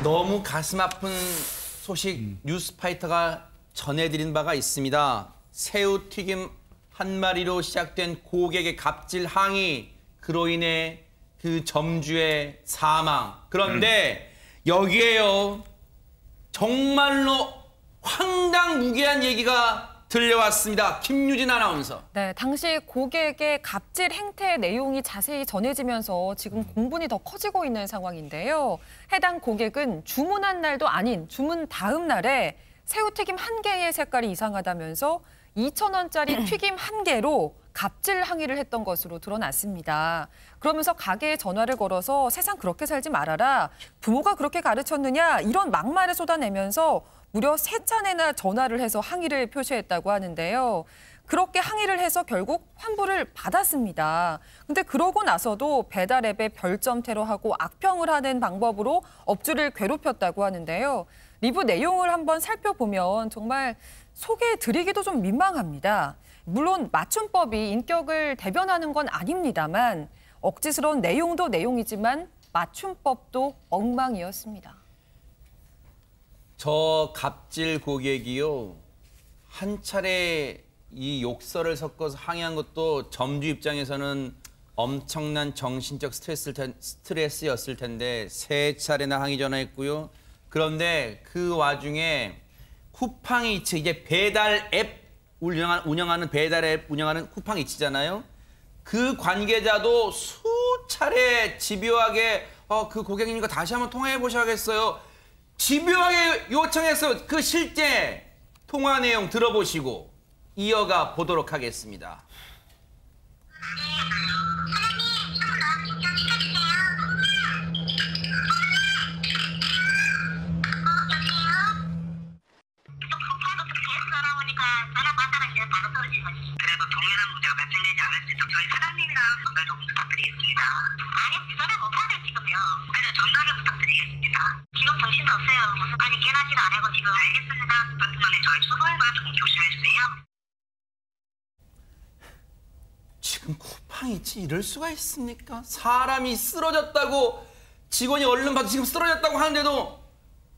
너무 가슴 아픈 소식 뉴스파이터가 전해드린 바가 있습니다. 새우튀김 한 마리로 시작된 고객의 갑질 항의, 그로 인해 그 점주의 사망. 그런데 여기에요, 정말로 황당무계한 얘기가 들려왔습니다. 김유진 아나운서. 네, 당시 고객의 갑질 행태의 내용이 자세히 전해지면서 지금 공분이 더 커지고 있는 상황인데요. 해당 고객은 주문한 날도 아닌 주문 다음 날에 새우튀김 한 개의 색깔이 이상하다면서 2,000원짜리 튀김 한 개로 갑질 항의를 했던 것으로 드러났습니다. 그러면서 가게에 전화를 걸어서 세상 그렇게 살지 말아라, 부모가 그렇게 가르쳤느냐, 이런 막말을 쏟아내면서 무려 3차례나 전화를 해서 항의를 표시했다고 하는데요. 그렇게 항의를 해서 결국 환불을 받았습니다. 근데 그러고 나서도 배달앱에 별점태로 하고 악평을 하는 방법으로 업주를 괴롭혔다고 하는데요. 리뷰 내용을 한번 살펴보면 정말 소개해드리기도 좀 민망합니다. 물론 맞춤법이 인격을 대변하는 건 아닙니다만 억지스러운 내용도 내용이지만 맞춤법도 엉망이었습니다. 저 갑질 고객이요, 한 차례 이 욕설을 섞어서 항의한 것도 점주 입장에서는 엄청난 정신적 스트레스였을 텐데 3차례나 항의 전화했고요. 그런데 그 와중에 쿠팡이츠, 이제 배달 앱 운영하는 배달 앱 운영하는 쿠팡이츠잖아요. 그 관계자도 수차례 집요하게 그 고객님과 다시 한번 통화해 보셔야겠어요, 집요하게 요청해서 그 실제 통화 내용 들어보시고 이어가 보도록 하겠습니다. 그래도 동일한 문제가 발생되지 않을 수 있도록 저희 사장님이랑 전달 좀 부탁드리겠습니다. 아니, 전달 못하네 지금요. 그래서 전달을 부탁드리겠습니다. 지금 정신 없어요. 무슨 아니 깨나지도 안 하고 지금. 알겠습니다. 그렇지만 저희 수고해가 좀 조심해주세요. 지금 쿠팡이츠 이럴 수가 있습니까? 사람이 쓰러졌다고, 직원이 얼른 봐도 지금 쓰러졌다고 하는데도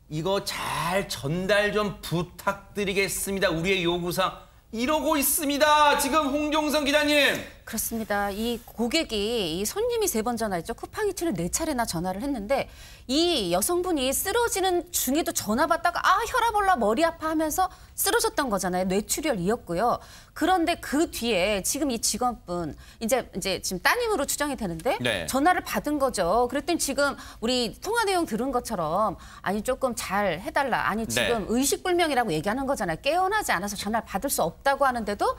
이거 잘 전달 좀 부탁드리겠습니다, 우리의 요구사항. 이러고 있습니다. 지금 홍종성 기자님. 그렇습니다. 이 고객이, 이 손님이 3번 전화했죠. 쿠팡이츠는 4차례나 전화를 했는데 이 여성분이 쓰러지는 중에도 전화 받다가 혈압 올라 머리 아파 하면서 쓰러졌던 거잖아요. 뇌출혈이었고요. 그런데 그 뒤에 지금 이 직원분 이제 지금 따님으로 추정이 되는데 네. 전화를 받은 거죠. 그랬더니 지금 우리 통화 내용 들은 것처럼 아니 조금 잘 해달라. 아니 지금 의식불명이라고 얘기하는 거잖아요. 깨어나지 않아서 전화를 받을 수 없다고 하는데도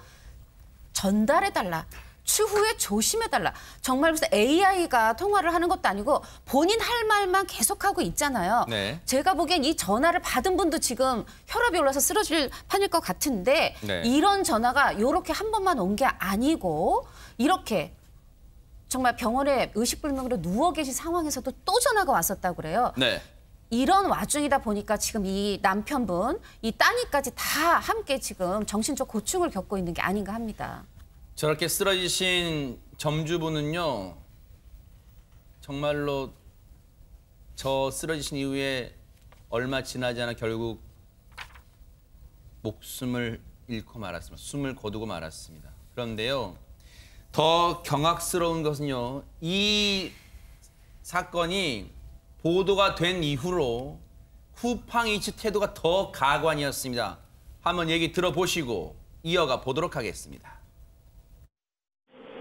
전달해달라. 추후에 조심해달라. 정말 무슨 AI가 통화를 하는 것도 아니고 본인 할 말만 계속하고 있잖아요. 네. 제가 보기엔 이 전화를 받은 분도 지금 혈압이 올라서 쓰러질 판일 것 같은데 네. 이런 전화가 이렇게 한 번만 온 게 아니고 이렇게 정말 병원에 의식불명으로 누워 계신 상황에서도 또 전화가 왔었다고 그래요. 네. 이런 와중이다 보니까 지금 이 남편분, 이 따님까지 다 함께 지금 정신적 고충을 겪고 있는 게 아닌가 합니다. 저렇게 쓰러지신 점주분은요, 정말로 저 쓰러지신 이후에 얼마 지나지 않아 결국 목숨을 잃고 말았습니다. 숨을 거두고 말았습니다. 그런데요, 더 경악스러운 것은요, 이 사건이 보도가 된 이후로 쿠팡이츠 태도가 더 가관이었습니다. 한번 얘기 들어보시고 이어가 보도록 하겠습니다.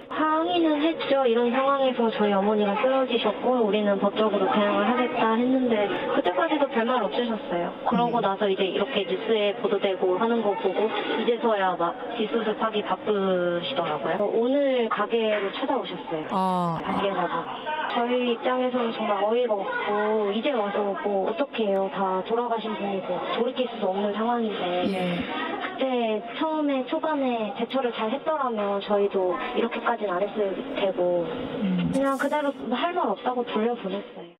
항의는 했죠. 이런 상황에서 저희 어머니가 쓰러지셨고 우리는 법적으로 대응을 하겠다 했는데 그때까지도 별말 없으셨어요. 그러고 나서 이제 이렇게 뉴스에 보도되고 하는 거 보고 이제서야 막 뒷수습하기 바쁘시더라고요. 오늘 가게로 찾아오셨어요. 관계자분. 저희 입장에서는 정말 어이가 없고 이제 와서 뭐 어떻게 해요. 다 돌아가신 분이고 돌이킬 수 없는 상황인데 그때 처음에 초반에 대처를 잘 했더라면 저희도 이렇게까지는 안 했을 테고 그냥 그대로 할 말 없다고 돌려보냈어요.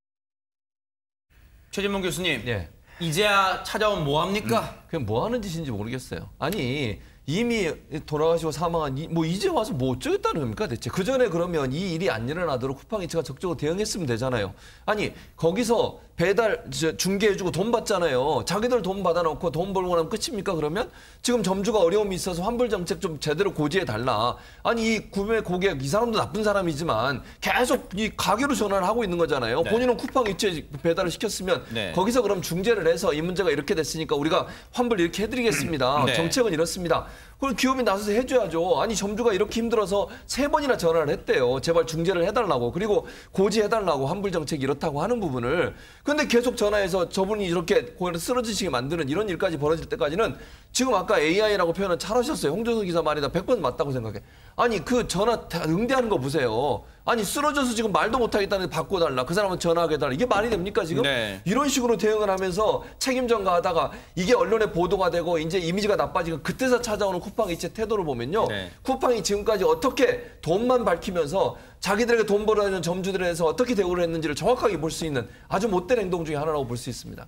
최진봉 교수님, 예. 이제야 찾아온 뭐합니까? 그냥 뭐 하는 짓인지 모르겠어요. 아니, 이미 돌아가시고 사망한 뭐 이제 와서 뭐 어쩌겠다는 겁니까 대체? 그 전에 그러면 이 일이 안 일어나도록 쿠팡이츠가 적극적으로 대응했으면 되잖아요. 아니 거기서 배달 중개해주고 돈 받잖아요. 자기들 돈 받아놓고 돈 벌고 나면 끝입니까? 그러면 지금 점주가 어려움이 있어서 환불 정책 좀 제대로 고지해 달라. 아니 이 구매 고객 이 사람도 나쁜 사람이지만 계속 이 가게로 전화를 하고 있는 거잖아요. 네. 본인은 쿠팡이츠에 배달을 시켰으면 네. 거기서 그럼 중재를 해서 이 문제가 이렇게 됐으니까 우리가 환불 이렇게 해드리겠습니다. 네. 정책은 이렇습니다. 그럼 기업이 나서서 해줘야죠. 아니 점주가 이렇게 힘들어서 3번이나 전화를 했대요. 제발 중재를 해달라고. 그리고 고지해달라고 환불 정책이 이렇다고 하는 부분을. 근데 계속 전화해서 저분이 이렇게 쓰러지시게 만드는 이런 일까지 벌어질 때까지는 지금 아까 AI라고 표현은 잘하셨어요. 홍준석 기사 말이다 100번 맞다고 생각해. 아니 그 전화 응대하는 거 보세요. 아니 쓰러져서 지금 말도 못하겠다는데 바꿔달라. 그 사람은 전화하게 해달라. 이게 말이 됩니까 지금? 네. 이런 식으로 대응을 하면서 책임 전가하다가 이게 언론에 보도가 되고 이제 이미지가 나빠지고 그때서 찾아오는 쿠팡이츠의 태도를 보면요. 네. 쿠팡이 지금까지 어떻게 돈만 밝히면서 자기들에게 돈 벌어다니는 점주들에 대해서 어떻게 대우를 했는지를 정확하게 볼 수 있는 아주 못된 행동 중에 하나라고 볼 수 있습니다.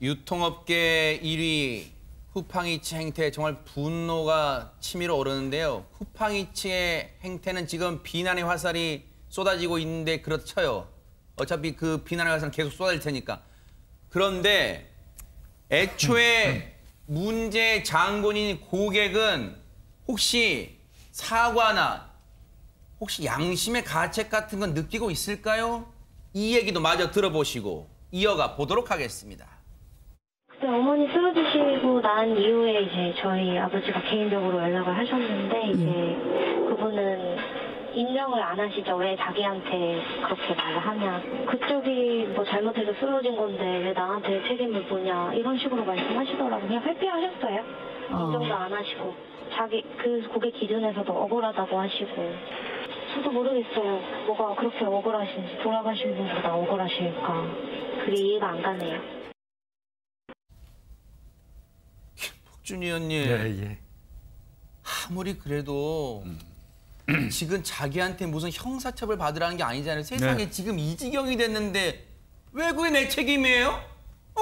유통업계 1위 쿠팡이츠 행태에 정말 분노가 치밀어 오르는데요. 쿠팡이츠의 행태는 지금 비난의 화살이 쏟아지고 있는데 그렇죠요. 어차피 그 비난의 화살은 계속 쏟아질 테니까. 그런데 애초에 문제 장본인 고객은 혹시 사과나 혹시 양심의 가책 같은 건 느끼고 있을까요? 이 얘기도 마저 들어보시고 이어가 보도록 하겠습니다. 그때 어머니 쓰러지시고 난 이후에 이제 저희 아버지가 개인적으로 연락을 하셨는데 이제 그분은 인정을 안 하시죠. 왜 자기한테 그렇게 말을 하냐. 그쪽이 뭐 잘못해서 쓰러진 건데 왜 나한테 책임을 보냐. 이런 식으로 말씀하시더라고요. 그냥 회피하셨어요. 인정도 안 하시고. 자기 그 고객 기준에서도 억울하다고 하시고. 저도 모르겠어요. 뭐가 그렇게 억울하신지 돌아가신 분보다 억울하실까. 그게 이해가 안 가네요. 준 의원님, 예. 아무리 그래도 지금 자기한테 무슨 형사처벌 받으라는 게 아니잖아요. 세상에 네. 지금 이 지경이 됐는데 왜 그게 내 책임이에요?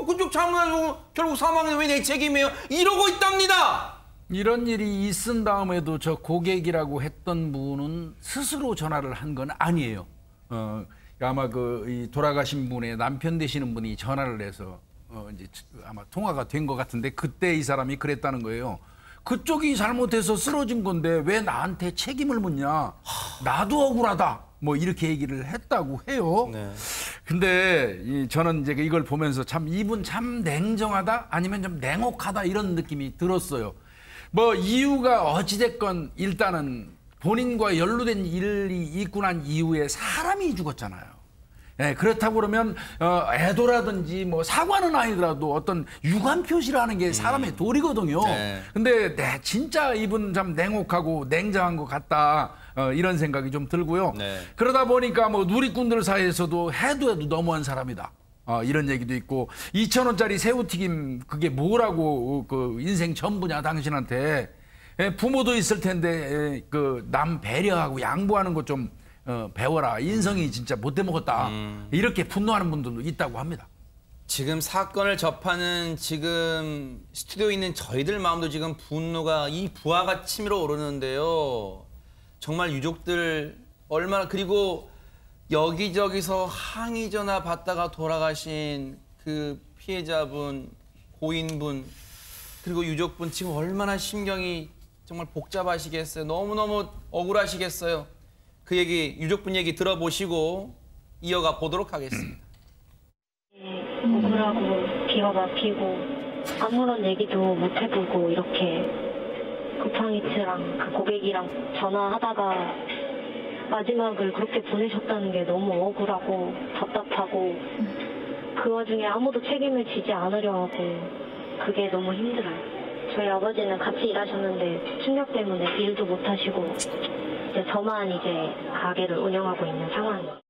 그쪽 잘못하고 결국 사망은 왜 내 책임이에요? 이러고 있답니다. 이런 일이 있은 다음에도 저 고객이라고 했던 분은 스스로 전화를 한 건 아니에요. 아마 이 돌아가신 분의 남편 되시는 분이 전화를 해서 이제 아마 통화가 된 것 같은데 그때 이 사람이 그랬다는 거예요. 그쪽이 잘못해서 쓰러진 건데 왜 나한테 책임을 묻냐? 나도 억울하다. 뭐 이렇게 얘기를 했다고 해요. 네. 근데 저는 이제 이걸 보면서 참 이분 참 냉정하다 아니면 좀 냉혹하다 이런 느낌이 들었어요. 뭐 이유가 어찌됐건 일단은 본인과 연루된 일이 있고 난 이후에 사람이 죽었잖아요. 예, 그렇다고 그러면 애도라든지 뭐 사과는 아니더라도 어떤 유감 표시를 하는 게 사람의 도리거든요. 네. 근데 진짜 이분 참 냉혹하고 냉정한 것 같다. 이런 생각이 좀 들고요. 네. 그러다 보니까 뭐 누리꾼들 사이에서도 해도 너무한 사람이다. 이런 얘기도 있고 2,000원짜리 새우튀김 그게 뭐라고 그 인생 전부냐 당신한테. 부모도 있을 텐데 그 남 배려하고 양보하는 것 좀 배워라. 인성이 진짜 못돼 먹었다. 이렇게 분노하는 분들도 있다고 합니다. 지금 사건을 접하는 지금 스튜디오에 있는 저희들 마음도 지금 분노가 이 부하가 치밀어 오르는데요. 정말 유족들 얼마나 그리고 여기저기서 항의 전화 받다가 돌아가신 그 피해자분, 고인분 그리고 유족분 지금 얼마나 심경이 정말 복잡하시겠어요. 너무너무 억울하시겠어요. 그 얘기 유족분 얘기 들어보시고 이어가 보도록 하겠습니다. 억울하고 기가 막히고 아무런 얘기도 못 해보고 이렇게 쿠팡이츠랑 그 고객이랑 전화하다가 마지막을 그렇게 보내셨다는 게 너무 억울하고 답답하고 그 와중에 아무도 책임을 지지 않으려 하고 그게 너무 힘들어요. 저희 아버지는 같이 일하셨는데 충격 때문에 일도 못 하시고 이제 저만 이제 가게를 운영하고 있는 상황이에요.